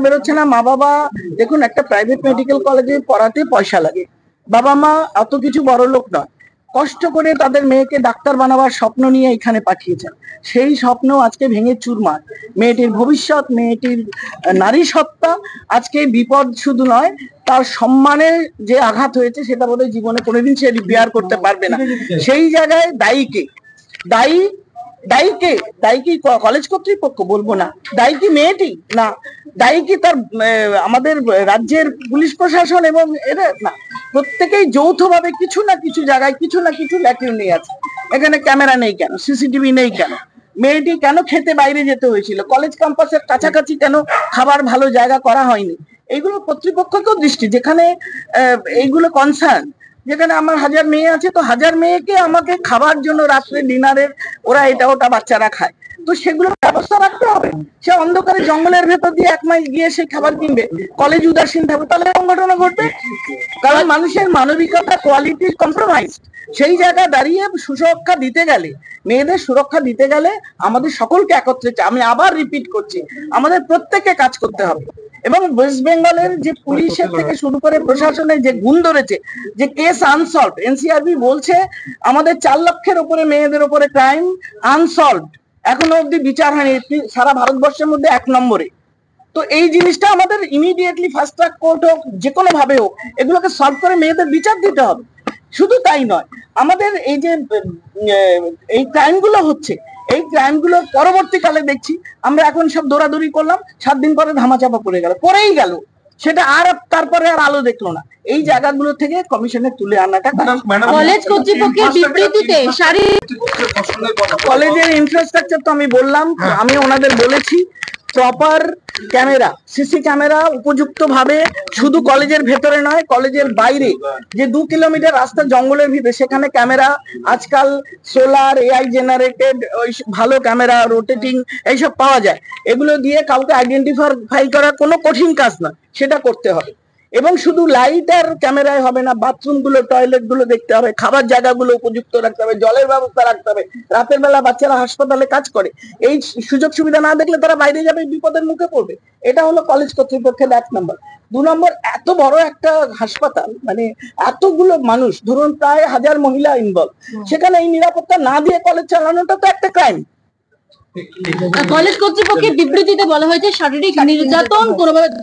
বেরোচ্ছে না। মা বাবা দেখুন, একটা প্রাইভেট মেডিকেল কলেজে পড়াতে পয়সা লাগে। বাবা মা অত কিছু বড় লোক নয়, কষ্ট করে তাদের মেয়েকে ডাক্তার বানাবার স্বপ্ন নিয়ে এখানে পাঠিয়েছেন। সেই স্বপ্ন আজকে ভেঙে চুরমার। মেয়েটির ভবিষ্যৎ, মেয়েটির নারী সত্তা আজকে বিপদ শুধু নয়, তার সম্মানের যে আঘাত হয়েছে সেটা বোধহয় জীবনে কোনোদিন সে রিপেয়ার করতে পারবে না। সেই জায়গায় দায়ী কে? দায়ী দায়ী কি কলেজ কর্তৃপক্ষ? বলবো না। দায়ী কি মেয়েটি? না। দায়ী কি তার আমাদের রাজ্যের পুলিশ প্রশাসন এবং এরা? না। প্রত্যেকেই যৌথভাবে কিছু না কিছু জায়গায় কিছু না কিছু ল্যাকিউনি আছে। এখানে ক্যামেরা নেই কেন? সিসিটিভি নেই কেন? মেয়েটি কেন খেতে বাইরে যেতে হয়েছিল? কলেজ ক্যাম্পাসের কাছাকাছি কেন খাবার ভালো জায়গা করা হয়নি? এইগুলো কর্তৃপক্ষকেও দৃষ্টি, যেখানে এইগুলো কনসার্ন, যেখানে আমার 1000 মেয়ে আছে, তো 1000 মেয়েকে আমাকে খাবার জন্য রাত্রে ডিনারের ওরা এটা ওটা বাচ্চারা খায়, তো সেগুলোর ব্যবস্থা রাখতে হবে। সে অন্ধকারে জঙ্গলের ভেতর দিয়ে 1 মাইল গিয়ে সেই খাবার কিনবে, কলেজ উদাসীন থাকবে, তাহলে এরকম ঘটনা ঘটবে। কারণ মানুষের মানবিকতা, কোয়ালিটি কম্প্রোমাইজ। সেই জায়গায় দাঁড়িয়ে সুরক্ষা দিতে গেলে, মেয়েদের সুরক্ষা দিতে গেলে আমাদের সকলকে একত্রে, আমি আবার রিপিট করছি, আমাদের প্রত্যেককে কাজ করতে হবে। এবং ওয়েস্ট বেঙ্গলের যে পুলিশের থেকে শুরু করে প্রশাসনের যে গুণ ধরেছে, যে কেস আনসলভ, এনসিআরবি বলছে আমাদের 4 লক্ষের উপরে মেয়েদের উপরে ক্রাইম আনসলভ, এখনো অব্দি বিচার হয়নি, সারা ভারতবর্ষের মধ্যে 1 নম্বরে। তো এই জিনিসটা আমাদের ইমিডিয়েটলি ফাস্ট ট্র্যাক কোর্ট হোক, যে কোনো ভাবে হোক, এগুলোকে সলভ করে মেয়েদের বিচার দিতে হবে। শুধু তাই নয়, আমাদের এই যে এই ক্রাইমগুলো হচ্ছে, এই ক্রাইমগুলো পরবর্তীকালে দেখছি আমরা এখন সব দৌড়াদৌড়ি করলাম, 7 দিন পরে ধামাচাপা পড়েই গেল, সেটা আর তারপরে আর আলো দেখলো না। এই জায়গাগুলো থেকে কমিশনে তুলে আনাটা, কলেজ কর্তৃপক্ষের বিবৃতিতে কলেজের ইনফ্রাস্ট্রাকচার তো আমি বললাম, আমি ওনাদের বলেছি প্রপার ক্যামেরা, সিসি ক্যামেরা উপযুক্ত ভাবে, শুধু কলেজের ভেতরে নয়, কলেজের বাইরে যে 2 কিলোমিটার রাস্তা জঙ্গলের ভিতরে, সেখানে ক্যামেরা আজকাল সোলার এআই জেনারেটেড ওই ভালো ক্যামেরা, রোটেটিং এইসব পাওয়া যায়। এগুলো দিয়ে কাউকে আইডেন্টিফাই করা কোনো কঠিন কাজ না, সেটা করতে হবে। এবং শুধু লাইট আর ক্যামেরায় হবে না, বাথরুম গুলো, টয়লেট গুলো দেখতে হবে, খাবার জায়গাগুলো উপযুক্ত রাখতে হবে, জলের ব্যবস্থা রাখতে হবে। রাতের বেলা বাচ্চারা হাসপাতালে কাজ করে, এই সুযোগ সুবিধা না দেখলে তারা বাইরে যাবে, বিপদের মুখে পড়বে। এটা হলো কলেজ কর্তৃপক্ষের 1 নম্বর। 2 নম্বর, এত বড় একটা হাসপাতাল, মানে এতগুলো মানুষ, ধরুন প্রায় 1000 মহিলা ইনভলভ, সেখানে এই নিরাপত্তা না দিয়ে কলেজ চালানোটা তো একটা ক্রাইম। কলেজ কর্তৃপক্ষের বিবৃতিতে বলা হয়েছে শারীরিক নির্যাতন কোনোভাবে